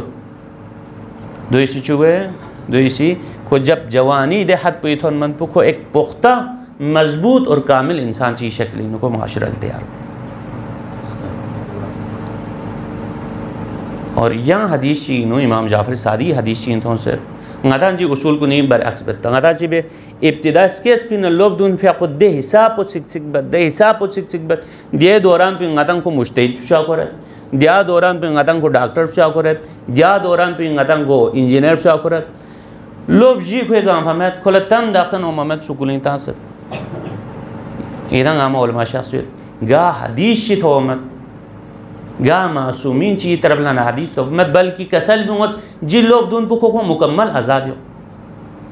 दो इसी चुगे दो इसी को जब जवानी दे हद पैथन मन को एक पुख्ता मजबूत और कामिल इंसान की शक्ल इनको माशरा तैयार और यहाँ हदीस चीनो इमाम जाफर सादी हदीस चीन तो सर गदा जी उसूल को नहीं बरअक्स बता गदा जी बे इब्तिदा स्केस पिन लोब दुन फिया को दे हिसाब को सिक बद दे हिसाब को सिक बद दिए दौरान पे गदन को मुज्तहिद शा करत दिया दौरान पे गदन को डॉक्टर शा करत दिया दौरान पे गदन को इंजीनियर शा करत लोब जी को गाम हमें खोलतम दसन ओ ममद सुकुलिन तासत इधर गाम उलमा शख्सियत गा हदीस ची तो मत गा मासूमीन ची तरफ लाना हदीस तो मत बल्कि कसल भी मत जी लोग दून पुखो को मुकम्मल आज़ाद हो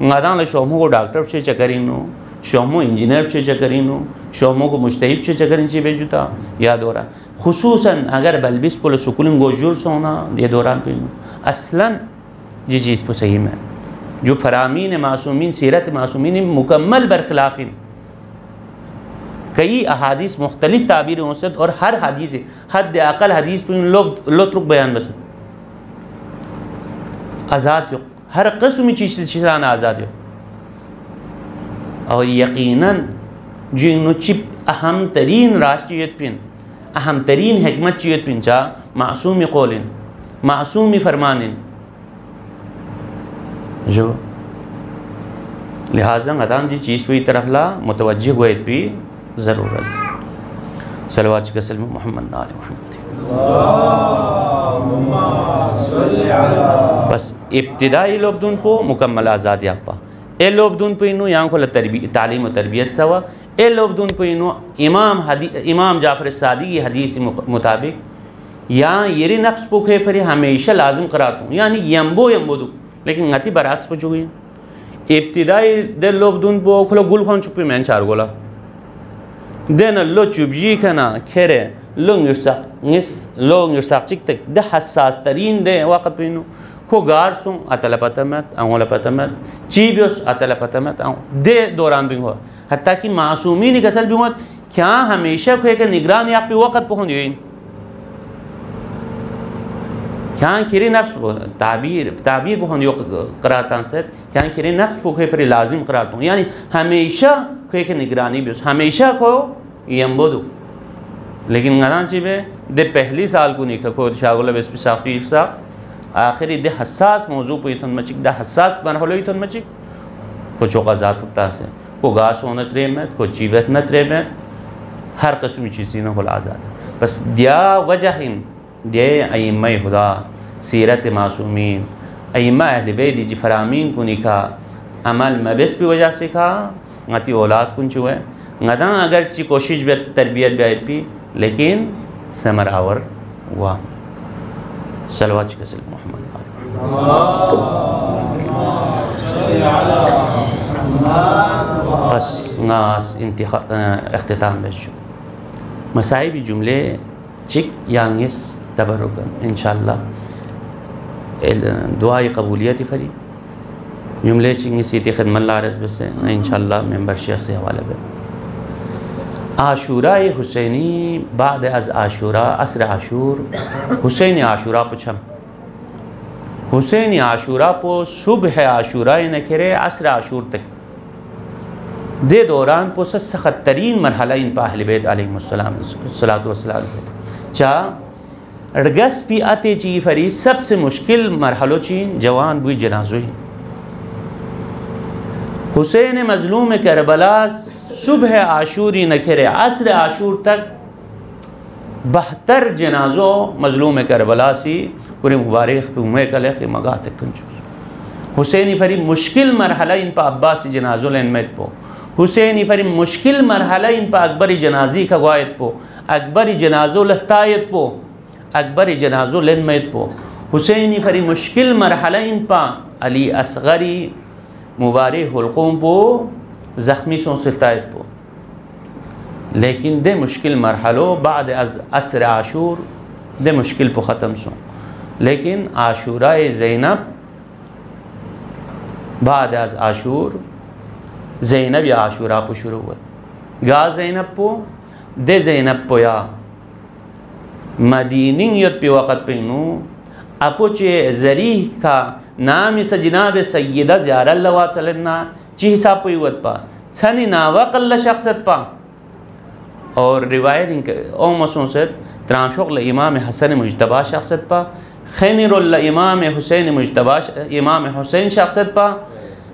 गादान शोमो को डॉक्टर से चकरीनो शोमो इंजीनियर से चकरीनो शोमो को मुज्तहिद से चकरीन ची बेजुता या दौरा खुसूसन अगर बल्बिस को सुकुलिन गोजुर सोना ये दौरान पीनो असलन जी चीज़ को सही में जो फरामीन मासूमीन सीरत मासूमीन मुकम्मल बरखिलाफिन कई अहादीस मुख्तलिफ ताबीर औसत और हर हदीस हद अकल हदीस पर लोग लुत्रुक बयान बस आज़ाद हो हर कस्म चीज़ शिराना आज़ाद हो और यकीनन जिन चिप अहम तरीन राष्ट्रीयत पिन अहम तरीन हिकमत चीयत पिन चा मासूम कौलिन मासूम फरमानिन जो लिहाजा गदान जी चीज़ की तरफ ला मुतवज्जिह हुए भी ज़रूरत सलवात कसल मोहम्मद आल मोहम्मद बस इब्तिदाई लोबदून पो मुकम्मल आज़ाद यापा ए लोबदून पे इनो यहाँ को तालीम व तरबियत सवा ए लोबदून पे इनो इमाम जाफर सादी की हदीस मुताबिक यहाँ ये नफ्स पुखे फिर हमेशा लाजम कराता हूँ यानी यम्बो दो लेकिन गति बरअक्स पर चुकी इब्तिदाई दे लोबदून पो खुलो गुल खान चुपी मैंने चार गोला देन लो चुबजी कना खेरे लोग निर्साक चिक तक द हसास तरीन दे वक़्त पिनु को गार सुं अतला पतमत अवला पतमत चीबियोस अतला पतमत दे दौरान भी हुआ हत्ता कि मासूमी ने गसल भी हुआ क्या हमेशा को एक निगरान या पे वक़्त पहुँच गई क्या खिरे नफ्स ताबीर पहुँच कराता से क्या खिरे नफ्स को फिर लाजिम कराता हूँ यानी हमेशा को एक निगरानी भी हमेशा को यम्बोदू लेकिन गना चिबे दे पहली साल को नहीं खो शागुल बेस साफ़ी सा आखिरी दे हसास मौजू पे इतन मचिक द हसास बन होलो इतन मचिक को चौका जात होता से को गास होने त्रे में को चीबत न त्रे में हर कस्म चीज़ न होला आज़ाद बस दिया वजह इन दे अइम्मा खुदा सीरत मासूमीन अइम्मा अहले बैत जी फरामीन को निका अमल मबस की वजह से खा गति औलाद कुन चुए गदा अगर ची कोशिश बे तरबियत बैत भी लेकिन समरावर हुआ सलवात कसल मोहम्मद बस नास इख्तिताम बेशु मसाइबी जुमले चिक यांगिस तबरुकन इंशाअल्लाह दुआ कबूलियत फरी जुमले चिंगी सीती खदमत लारस बस इंशाअल्लाह मेंबरशिप से हवाला बे आशूरा हुसैनी बाद अज आशूरा असर आशूर हुसैन आशूरा पुछम हुसैन आशूरा पो सुबह आशूरा न खेरे असर आशूर तक दे दौरान पो सख्त तरीन मरहला इन अहले बैत अलैहिस्सलाम चा अड़गस भी आते ची फरी सबसे मुश्किल मरहलो चीन जवान बुई जनाजुई हुसैन मजलूम करबला सुबह आशूरी नखेरे असर आशूर तक 72 जनाजो मजलूम करबला सी पूरे मुबारक कल मगा तक तुंचो हुसैनी फरी मुश्किल मरहला इन पर अब्बासी जनाजो लेनमत पो हुसैनी फरी मुश्किल मरहला इन पर अकबरी जनाजी खवायत पो अकबरी जनाजो लफ्तायत पो अकबरी जनाजो लेनमत पो हुसैनी फरी मुश्किल मरहला इन पर अली असगरी मुबारक हुलकुम पो ज़ख्मी सो सिलतायत पो लेकिन दे मुश्किल मरहलो बाद असर आशूर दे मुश्किल पो ख़त्म सो लेकिन आशूरा ज़ैनब बाद आज आशूर ज़ैनब या आशूरा पो शुरू हुआ गा ज़ैनब पो दे ज़ैनब पो या मदीनिंग युत पे वक़्त पे नू अपुचे ज़रीह का नाम से जनाब सय्यदा ज़ियारा लवा चलना ची हिसाब पे युत पा छनी नावा कल्ला शख्सत पा और रिवायत ओ मसों से त्राफुल इमाम हसन मुजतबा शख्सत पा खैनिरुल इमाम हुसैन मुजतबा इमाम हुसैन शख्सत पा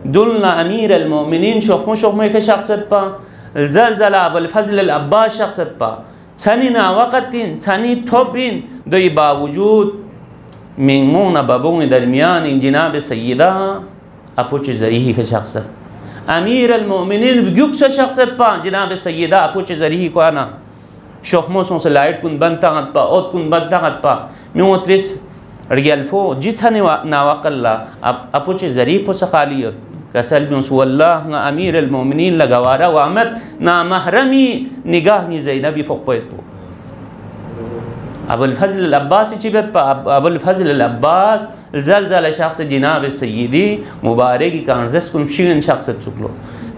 दुल्ला अमीर अलमोमिनीन शोखमो के शख्सत पा ज़लज़ला अबुल फज़ल अब्बास शख्सत पा छनी ना वक़्तिन छनी थोबिन दोई बावजूद मिंगमोना बबों दरमियान इन जनाब सय्यदा अपुच ज़रीही के शख्सत अमीर अलमोमिनीन युक्स शख्सत पा जनाब सय्यदा अपुच ज़रीही को आना शोखमों से लाइट कुन बनता पा ओत कुन बनता पा म्योत्रिस रियल्फो जिछने नावाकल्ला अपुच ज़रीह पो सखालियत कसल में वल्लाह अमीर अलमोमिनीन लगवारा वामत ना महरमी निगाह नि ज़ैनबी फोकपैत पो अबुल फज़ल अब्बास चिबत पा अबुल फज़ल अब्बास ज़लज़ला शख्स जनाब सय्यदी मुबारकी कांजस कुन शीन शख्स चुकलो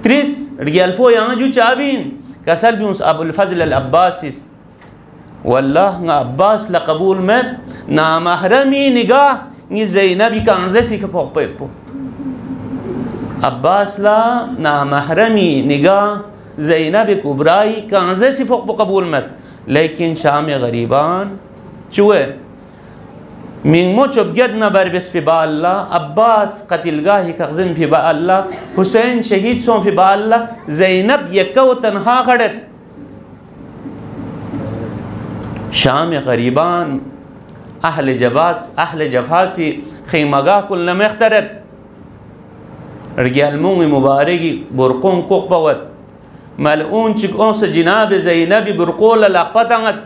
त्रिस रियल्फो यहाँ जो चाबीन कसल भी अबुल फज़ल अब्बास वल्लाह अब्बास लकबूल मत ना महरमी निगाह नि ज़ैनबी कांजस के फोकपैत पो अब्बास ला ना महरमी निगाह ज़ैनब कुबराई कांज़े से फोक कबूल मत लेकिन शाम गरीबान चुए मिंगमो चुबगद न बरबस फिबा अल्लाह अब्बास कतिलगाही कज़िन फिबा अल्लाह हुसैन शहीद सों फिबा अल्लाह ज़ैनब यक्को तनहा खड़त शाम गरीबान अहल जफासी खैमगाह कुल नमख्तरत रगियालमों मुबारकी बुरकों को पवत मलऊन चिकों से जनाब ज़ैनबी बुरकोल लपतंगत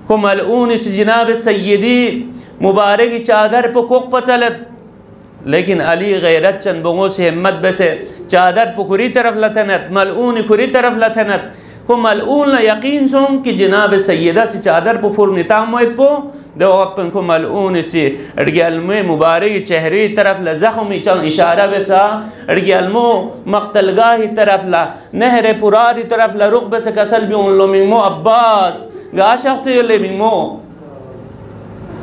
को मलऊन से जनाब सय्यदी मुबारकी चादर पर कोक पचलत लेकिन अली गैरत चंद बोंगों से हिम्मत बसे चादर पर खुरी तरफ लथनत मलऊन खुरी तरफ लथनत को मलऊन यकीन सों कि जनाब सय्यदा से चादर पर फुर निताम पो दो अपन को मलऊन से अड़गलमे मुबारक चेहरे तरफ ला ज़ख्म चंग इशारा वैसा अड़गलमो मक्तलगाही तरफ ला नहर पुरारी तरफ ला रुख बस कसल भी उन लो मिमो अब्बास गा शख्स ले मिमो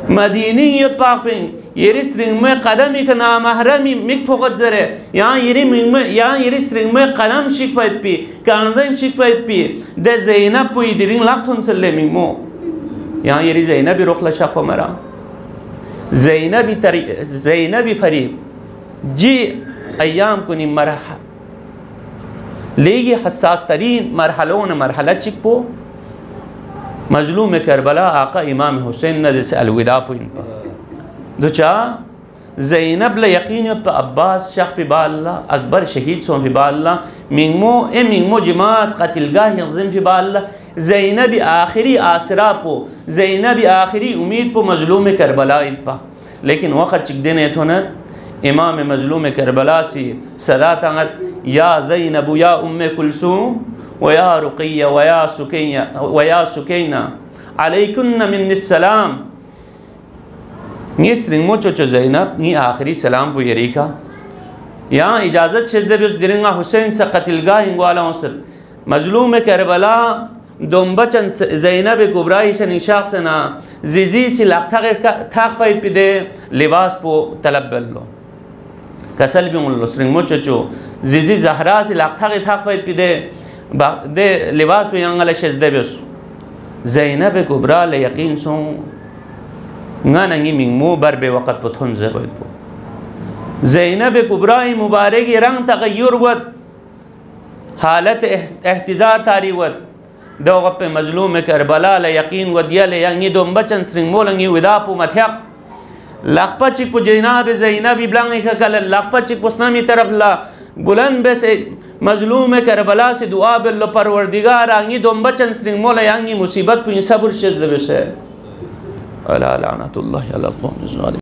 मदीनी ये पापिंग ये स्ट्रिंग में कदम एक नामहरमी मिक फोकत जरे यहाँ ये स्ट्रिंग में कदम शिकवत पी कांज़म शिकवत पी दे ज़ैनब पुई दिरिंग लाखुन से ले मिमो यहाँ ये ज़ैनबी रुखला शफ़ मरा ज़ैनबी फरीब जी अयाम कुनी मरहा लेगी हसास तरीन मरहलों ने मरहला चिकपो मजलूम करबला आका इमाम हुसैन न जैसे अलविदा पुइन पर दुचा ज़ैनब ल यकीन पर अब्बास शख फिबा अल्लाह अकबर शहीद सों फिबा अल्लाह मिंगमो जमात कतिलगाह यज़िम फिबा अल्लाह ज़ैनबी आखिरी आसरा पो ज़ैनबी आखिरी उम्मीद पो मजलूम करबला इन पा लेकिन वक़्त चिक देने थो न इमाम मजलूम करबला से सदा तंगत या ज़ैनब या उम्मे कुलसूम वया रुक़िया वया सुकैना अलैकुन्न मिन्निस्सलाम ये स्रिंगमो चोचो ज़ैनब ये आखिरी सलाम पो यरीका यहाँ इजाज़त शेज़ उस दिरंगा हुसैन से कतिलगाह इंगवाला उसत मजलूम करबला दोम्बचन ज़ैनब कुबराई शनिशाख सना जिजी से लाख फ़ाइद पिदे लिबास पो तलब बल्लो कसल भी उन स्रिंगमो चोचो जिजी जहरा से लाख फ़ाइद पिदे दे लिबास पे यांगल शेज़दे बेस ज़ैनब कुबरा ले यकीन सों नंगी मिंगमो बर बे वक़्त पुथुन ज़बैत पो ज़ैनब कुबरा मुबारक रंग तगय्युर वत हालत एहतिज़ार तारी वत दो पे मजलूम करबला ले यकीन वदिया ले यांगी दोम्बचन स्रिंगमो लंगी विदा पो मथयक लाखपा चिक पो जनाब ज़ैनब इब्लांग का कल लाखपा चिक पुस्नामी तरफ ला बुलंद बेसे मजलूम करबला से दुआ बिल्लो परवरदिगार आंगी दोम्बचन स्रिंग मोला यांगी मुसीबत पुइन सबुर शेज़ दबे से अला लानतुल्लाहि अला कौम ज़ालिम।